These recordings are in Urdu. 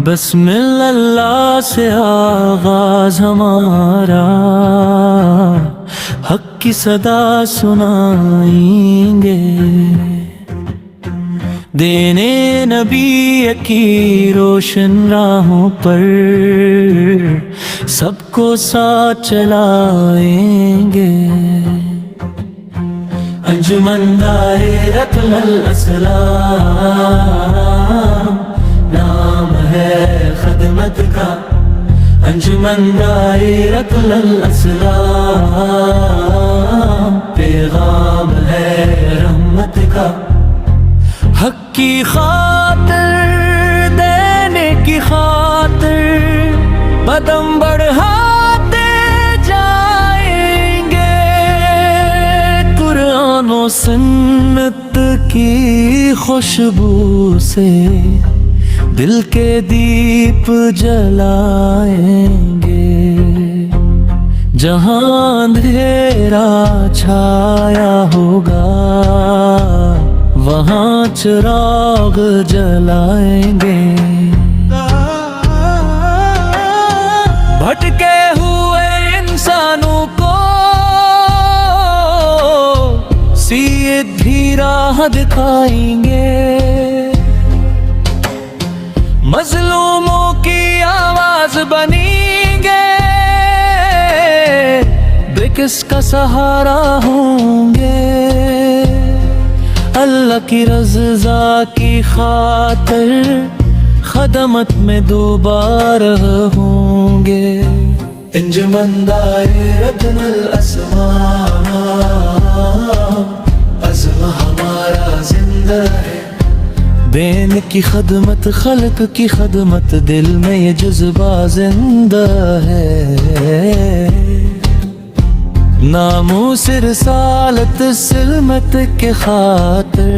بسم اللہ سے آغاز ہمارا، حق کی صدا سنائیں گے، دینے نبی کی روشن راہوں پر سب کو ساتھ چلائیں گے۔ انجمن دائرۃ الاسلام نام ہے خدمت کا، انجمن دائرۃ الاسلام پیغام ہے رحمت کا، حق کی خاطر دینے کی خاطر قدم بڑھاتے جائیں گے، قرآن و سنت کی خوشبو سے دل کے دیپ جلائیں گے، جہاں اندھیرا چھایا ہوگا وہاں چراغ جلائیں گے، بھٹکے ہوئے انسانوں کو سیدھی راہ دکھائیں گے، مظلوموں کی آواز بنیں گے، بے کس کا سہارا ہوں گے، اللہ کی رضا کی خاطر خدمت میں دوبارہ ہوں گے، انجمن دائرۃ الاسلام عزم ہمارا زندہ ہے، دین کی خدمت خلق کی خدمت دل میں یہ جذبہ زندہ ہے، ناموس رسالت سلمت کے خاطر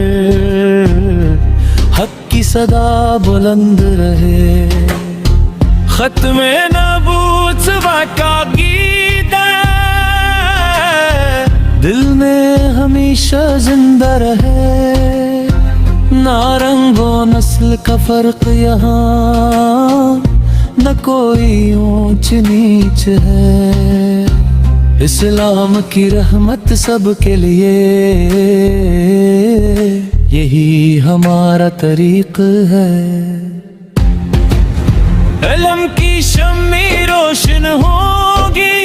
حق کی صدا بلند رہے، ختم نبوت کا گیت دل میں ہمیشہ زندہ رہے، نہ رنگ و نسل کا فرق یہاں، نہ کوئی اونچ نیچ ہے، اسلام کی رحمت سب کے لیے، یہی ہمارا طریق ہے، علم کی شمع روشن ہوگی،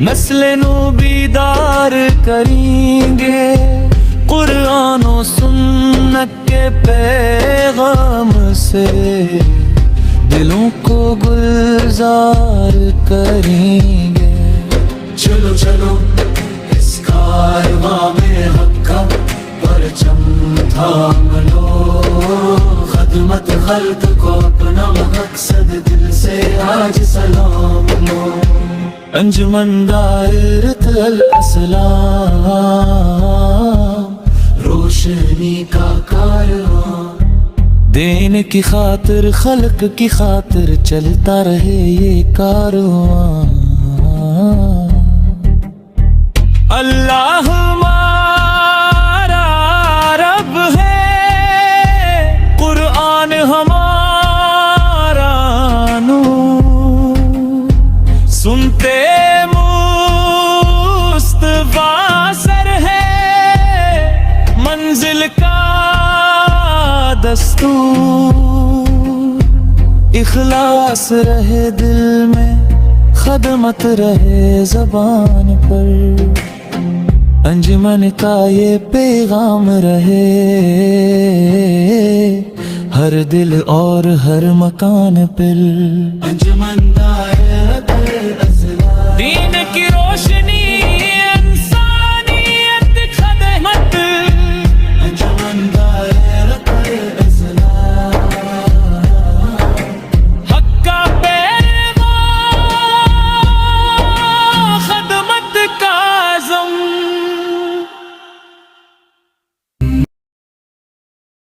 نسل نو بیدار کریں گے، قرآن و سنت کے پیغام سے دلوں کو گلزار کریں گے، چلو چلو اس کارواں میں حق کا پرچم تھام لو، خدمت خلق کو اپنا مقصد دل سے آج سلام لو، انجمن دائرۃ الاسلام روشنی کا کارواں، دین کی خاطر خلق کی خاطر چلتا رہے یہ کارواں، اللہ ہمارا رب ہے، قرآن ہمارا نور، سنتے مصطفیٰ سر ہے منزل کا دستور، اخلاص رہے دل میں خدمت رہے زبان پر، انجمن کا یہ پیغام رہے ہر دل اور ہر مکان پر، انجمن دائرۃ الاسلام دین کی روشنی